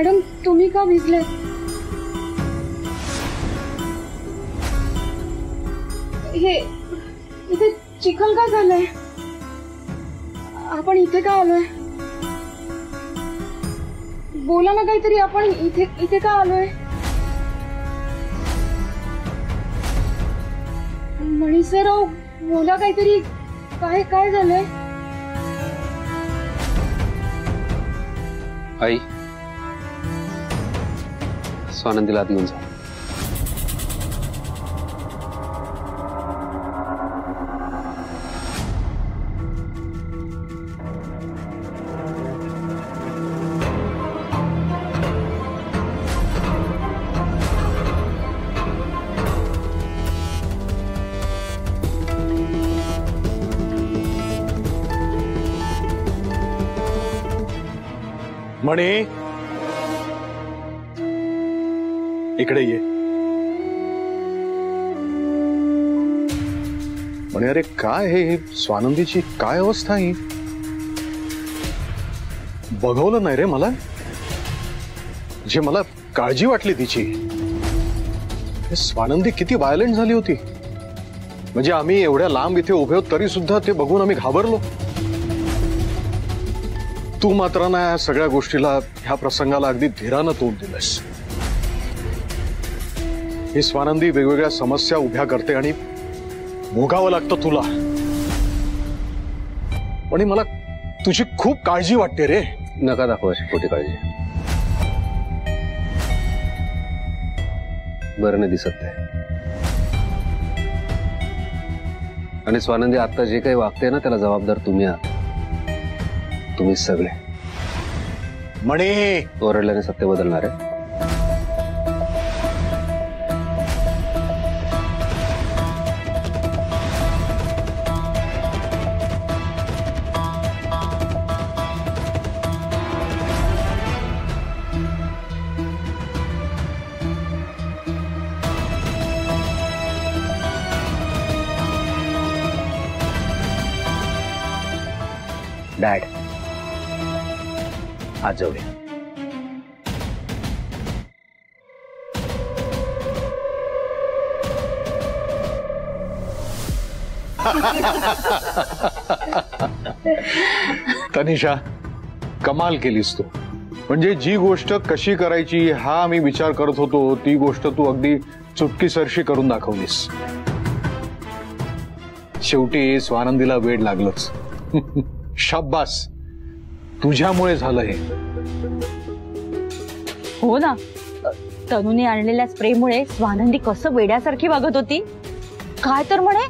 Madam तुम्ही का भिजले? हे इथे चिखल का झालंय? आपण इथे का आलोय? बोला ना काहीतरी, आपण इथे का आलोय? मणिसराव बोला काहीतरी, काय झालंय? आई स्वानंदीला आत घेऊन जा. मणी इकडे ये. म्हणे अरे काय हे स्वानंदीची काय अवस्था ही? बघवलं नाही रे मला, जे मला काळजी वाटली तिची. स्वानंदी किती व्हायलेंट झाली होती. म्हणजे आम्ही एवढ्या लांब इथे उभे होत तरी सुद्धा ते बघून आम्ही घाबरलो. तू मात्र ना या सगळ्या गोष्टीला, ह्या प्रसंगाला अगदी धीरानं तोंड दिलंस. ही स्वानंदी वेगवेगळ्या समस्या उभ्या करते आणि भोगावं लागतं तुला. पण मला तुझी खूप काळजी वाटते रे. नका दाखवा अशी खोटी काळजी. बरं नाही दिसत नाही. आणि स्वानंदी आता जे काही वागते ना त्याला जबाबदार तुम्ही आहात. तुम्ही सगळे. म्हणे ओरडल्याने सत्य बदलणार आहे. डॅड आज जाऊया. तनिषा कमाल केलीस तू. म्हणजे जी गोष्ट कशी करायची हा आम्ही विचार करत होतो ती गोष्ट तू अगदी चुटकीसरशी करून दाखवलीस. शेवटी स्वानंदीला वेड लागलंच. शाब्बास, तुझ्यामुळे झालं हे. हो ना, तनुने आणलेल्या स्प्रेमुळे स्वानंदी कसं वेड्यासारखी वागत होती. काय तर म्हणे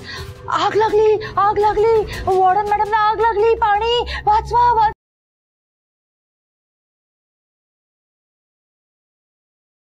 आग लागली, वॉर्डन मॅडमला आग लागली, पाणी वाचवा.